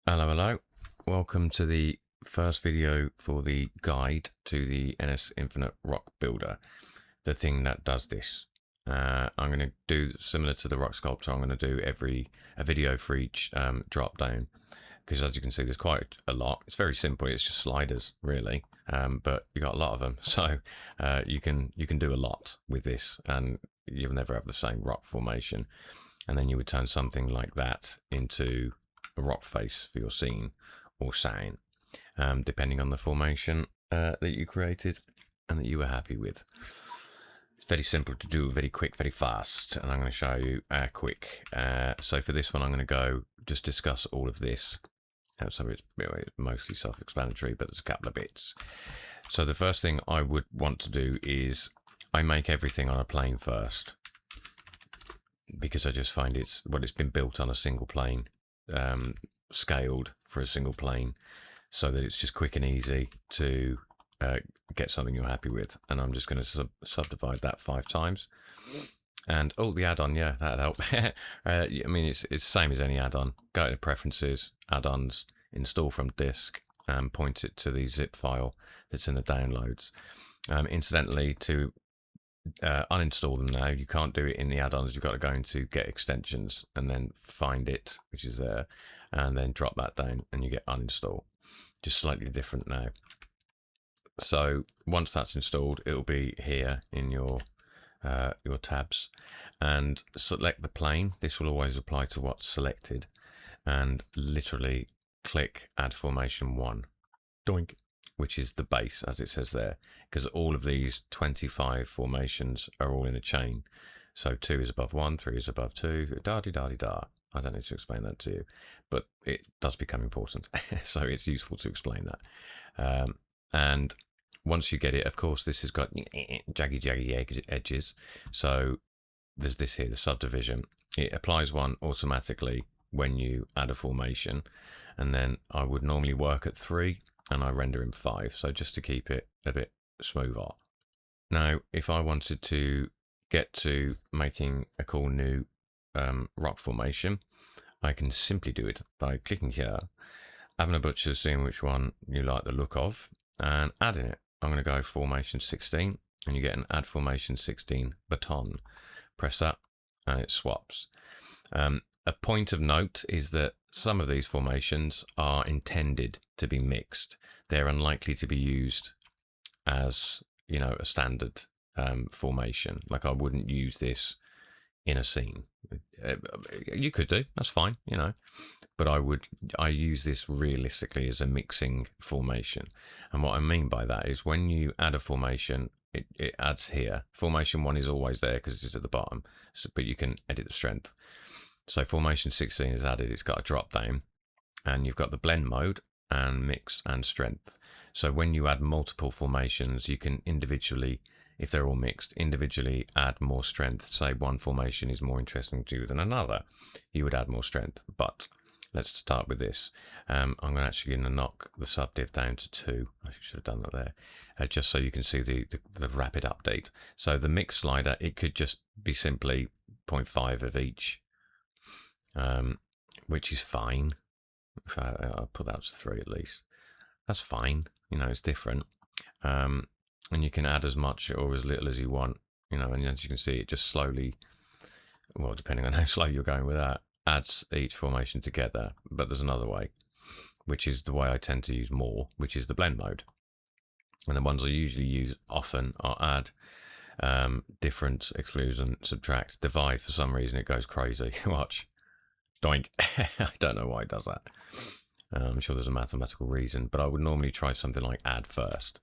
Hello. Welcome to the first video for the guide to the NS Infinite Rock Builder, the thing that does this. I'm going to do similar to the Rock Sculptor. I'm going to do a video for each drop down, because as you can see, there's quite a lot. It's very simple. It's just sliders, really, but you got a lot of them, so you can do a lot with this, and you'll never have the same rock formation. And then you would turn something like that into a rock face for your scene or sign, depending on the formation that you created and that you were happy with. It's very simple to do, very quick, very fast, and I'm going to show you quick. So for this one, I'm going to go just discuss all of this. So it's mostly self-explanatory, but there's a couple of bits. So the first thing I would want to do is I make everything on a plane first, because I just find it's been built on a single plane, scaled for a single plane, so that it's just quick and easy to get something you're happy with. And I'm just going to subdivide that 5 times. And the add-on, yeah, that'd help. I mean, it's the same as any add-on. Go to preferences, add-ons, install from disk, and point it to the zip file that's in the downloads. Incidentally, to uninstall them now, you can't do it in the add-ons. You've got to go into get extensions and then find it, which is there, and then drop that down and you get uninstall. Just slightly different now. So once that's installed, it'll be here in your tabs, and select the plane. This will always apply to what's selected, and literally click add formation 1, doink, which is the base, as it says there, because all of these 25 formations are all in a chain. So 2 is above 1, 3 is above 2, da-di-da-di-da. I don't need to explain that to you, but it does become important. So it's useful to explain that. And once you get it, of course, this has got jaggy edges. So there's this here, the subdivision. It applies one automatically when you add a formation. And then I would normally work at 3, and I render in 5, so just to keep it a bit smoother. Now, if I wanted to get to making a cool new rock formation, I can simply do it by clicking here, having a butcher, seeing which one you like the look of, and adding it. I'm going to go formation 16, and you get an add formation 16 baton. Press that, and it swaps. A point of note is that some of these formations are intended to be mixed. They're unlikely to be used as, a standard formation. Like, I wouldn't use this in a scene. You could do, that's fine, but I use this realistically as a mixing formation. And what I mean by that is when you add a formation, it adds here. Formation 1 is always there because it's at the bottom, but you can edit the strength. So formation 16 is added. It's got a drop down, and you've got the blend mode and mixed and strength. So when you add multiple formations, you can individually, if they're all mixed, individually add more strength. Say one formation is more interesting to you than another, you would add more strength. But let's start with this. I'm actually going to knock the subdiv down to 2. I should have done that there, just so you can see the rapid update. So the mix slider, it could just be simply 0.5 of each, which is fine. I'll put that to 3 at least. That's fine. It's different. And you can add as much or as little as you want, and as you can see, it just slowly, well, depending on how slow you're going with that, adds each formation together. But there's another way, which is the way I tend to use more, which is the blend mode. And the ones I usually use often are add, difference, exclusion, subtract, divide. For some reason, it goes crazy. Watch. Doink. I don't know why it does that. I'm sure there's a mathematical reason, but I would normally try something like add first.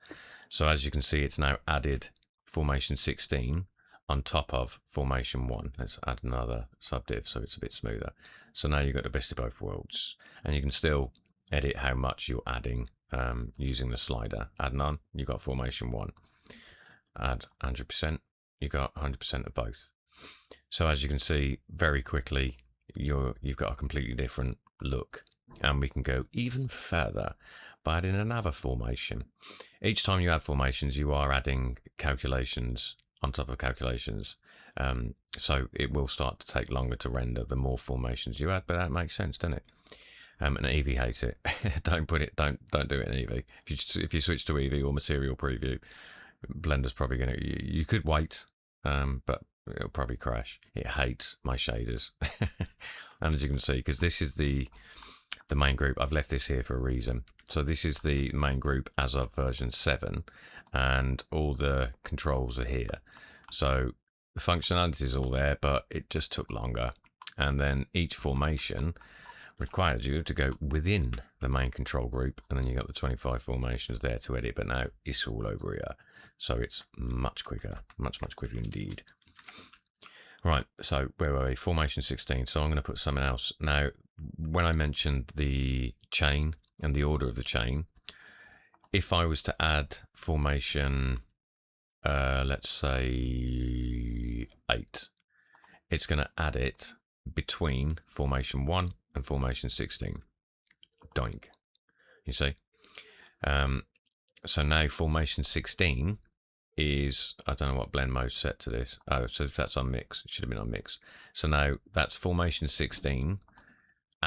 So as you can see, it's now added formation 16 on top of formation 1. Let's add another subdiv so it's a bit smoother. So now you've got the best of both worlds, and you can still edit how much you're adding using the slider. Add none, you got formation 1. Add 100%, you got 100% of both. So as you can see, very quickly, you've got a completely different look, and we can go even further by adding another formation. Each time you add formations, you are adding calculations on top of calculations, so it will start to take longer to render the more formations you add, but that makes sense, doesn't it? And Eevee hates it. Don't do it in Eevee. If you switch to Eevee or Material Preview, Blender's probably gonna. You could wait, but it'll probably crash. It hates my shaders, and as you can see, because this is the main group, I've left this here for a reason. So this is the main group as of version 7, and all the controls are here. So the functionality is all there, but it just took longer. And then each formation required you to go within the main control group, and then you got the 25 formations there to edit, but now it's all over here. So it's much quicker, much quicker indeed. Right, so where were we? Formation 16. So I'm going to put something else. Now, when I mentioned the chain and the order of the chain, if I was to add formation, let's say 8, it's going to add it between formation 1 and formation 16. Doink. You see? So now formation 16 is, I don't know what blend mode set to this. Oh, so if that's on mix, it should have been on mix. So now that's formation 16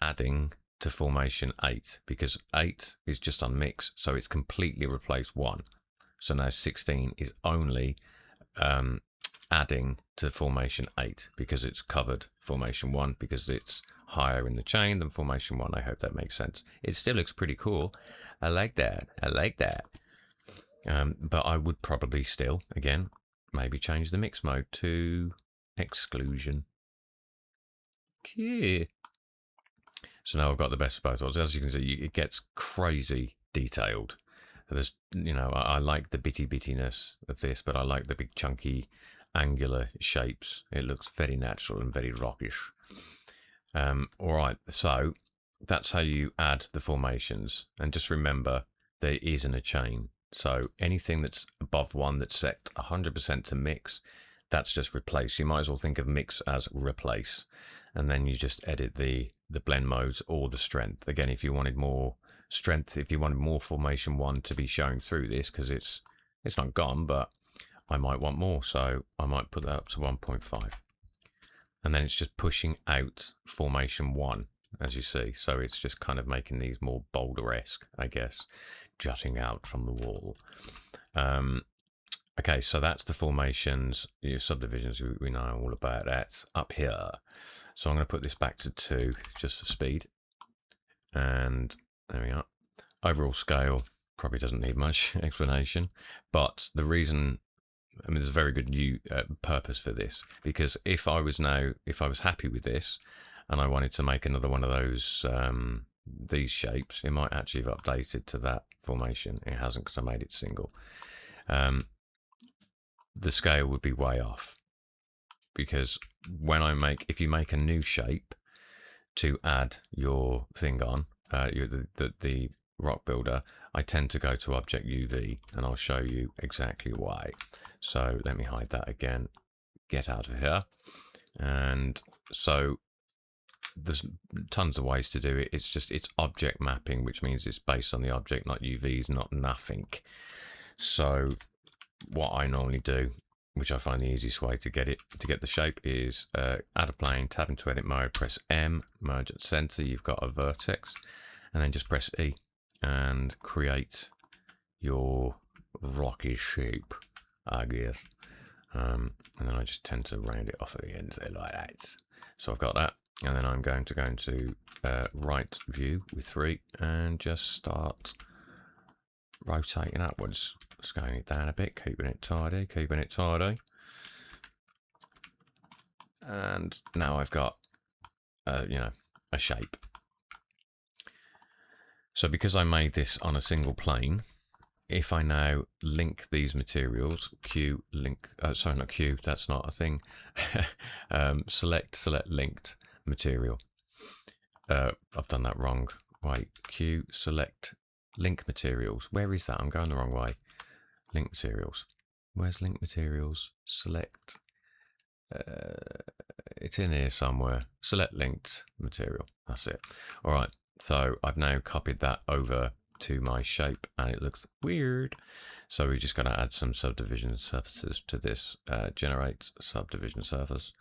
adding to formation 8, because 8 is just on mix, so it's completely replaced 1. So now 16 is only adding to formation 8 because it's covered formation 1, because it's higher in the chain than formation 1. I hope that makes sense. It still looks pretty cool. I like that. I like that. But I would probably still, again, maybe change the mix mode to exclusion. Okay. So now I've got the best of both worlds. As you can see, it gets crazy detailed. There's, I like the bittiness of this, but I like the big chunky angular shapes. It looks very natural and very rockish. All right, so that's how you add the formations. And just remember, there isn't a chain. So anything that's above 1 that's set 100% to mix, that's just replace. You might as well think of mix as replace. And then you just edit the blend modes or the strength. Again, if you wanted more strength, if you wanted more formation 1 to be showing through this, because it's not gone, but I might want more. So I might put that up to 1.5. And then it's just pushing out formation 1, as you see. So it's just kind of making these more boulder-esque, I guess, jutting out from the wall. Okay, so that's the formations, your subdivisions, we know all about that up here. So I'm going to put this back to 2 just for speed. And there we are. Overall scale probably doesn't need much explanation, but the reason, there's a very good purpose for this, because if I was happy with this and I wanted to make another one of those these shapes, it might actually have updated to that formation. It hasn't, because I made it single. The scale would be way off, because if you make a new shape to add your thing on, the rock builder, I tend to go to object UV, and I'll show you exactly why. So let me hide that again, get out of here. And so there's tons of ways to do it. It's object mapping, which means it's based on the object, not UVs, not nothing. So what I normally do, which I find the easiest way to get the shape, is add a plane, tab into edit mode, press M, merge at center, you've got a vertex, and then just press E and create your rocky shape, I guess. And then I just tend to round it off at the end like that. So I've got that, and then I'm going to go into right view with 3 and just start rotating upwards, scaling it down a bit, keeping it tidy. And now I've got a shape. So because I made this on a single plane, if I now link these materials, Q link, sorry, not Q, that's not a thing. Select linked material. I've done that wrong. Wait, Q select link materials. Where is that? I'm going the wrong way. Link materials. Where's link materials? Select. It's in here somewhere. Select linked material. That's it. All right. So I've now copied that over to my shape, and it looks weird. So we just got to add some subdivision surfaces to this. Generate subdivision surface.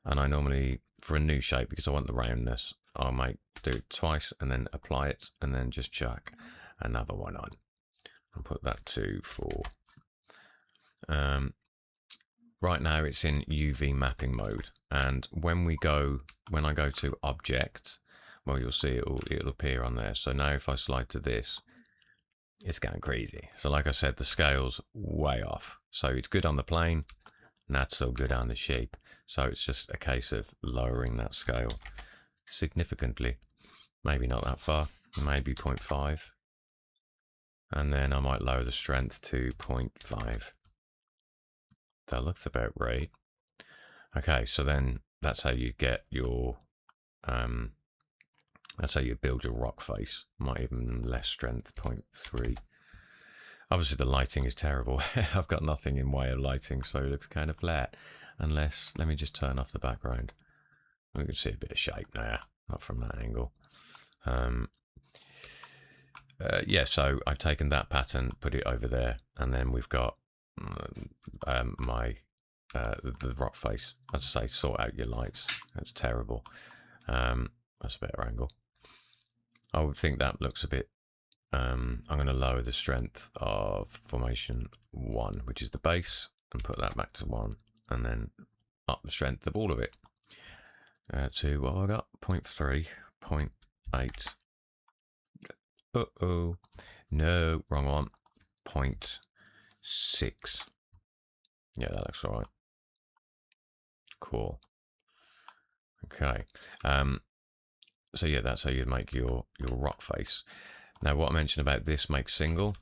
And I normally, for a new shape, because I want the roundness, I'll do it twice and then apply it and then just chuck another one on and put that to 4. Right now it's in UV mapping mode, and when I go to object, well, you'll see it'll appear on there. So now if I slide to this, it's going crazy. So like I said, the scale's way off. So it's good on the plane, not so good on the shape. So it's just a case of lowering that scale significantly. Maybe not that far, maybe 0.5. And then I might lower the strength to 0.5. That looks about right. Okay, so then that's how you get your, that's how you build your rock face. Might even less strength, 0.3. Obviously the lighting is terrible. I've got nothing in way of lighting, so it looks kind of flat. Unless, let me just turn off the background. We can see a bit of shape now, not from that angle. Yeah, so I've taken that pattern, put it over there, and then we've got the rock face. As I say, sort out your lights. That's terrible. That's a better angle. I would think that looks a bit. I'm going to lower the strength of formation 1, which is the base, and put that back to 1, and then up the strength of all of it to what I got, 0.3, 0.8. Uh-oh, no, wrong one, 0.6. Yeah, that looks all right. Cool. Okay. So yeah, that's how you make your rock face. Now, what I mentioned about this make single,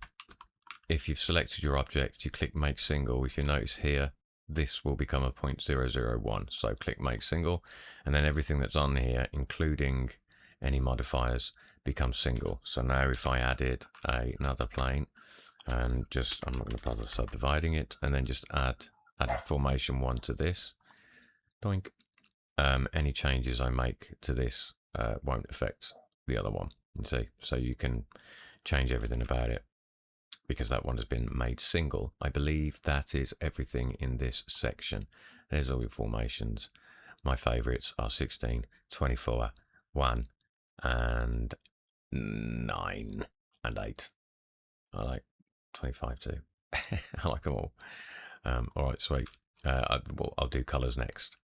if you've selected your object, you click make single. If you notice here, this will become a 0.001. So click make single, and then everything that's on here, including any modifiers, becomes single. So now if I added another plane and just, I'm not going to bother subdividing it, and then just added formation 1 to this, doink. Any changes I make to this won't affect the other one, you see. So you can change everything about it because that one has been made single. I believe that is everything in this section. There's all your formations. My favorites are 16, 24, 1, and 9, and 8. I like 25 too. I like them all. All right, sweet. I'll do colors next.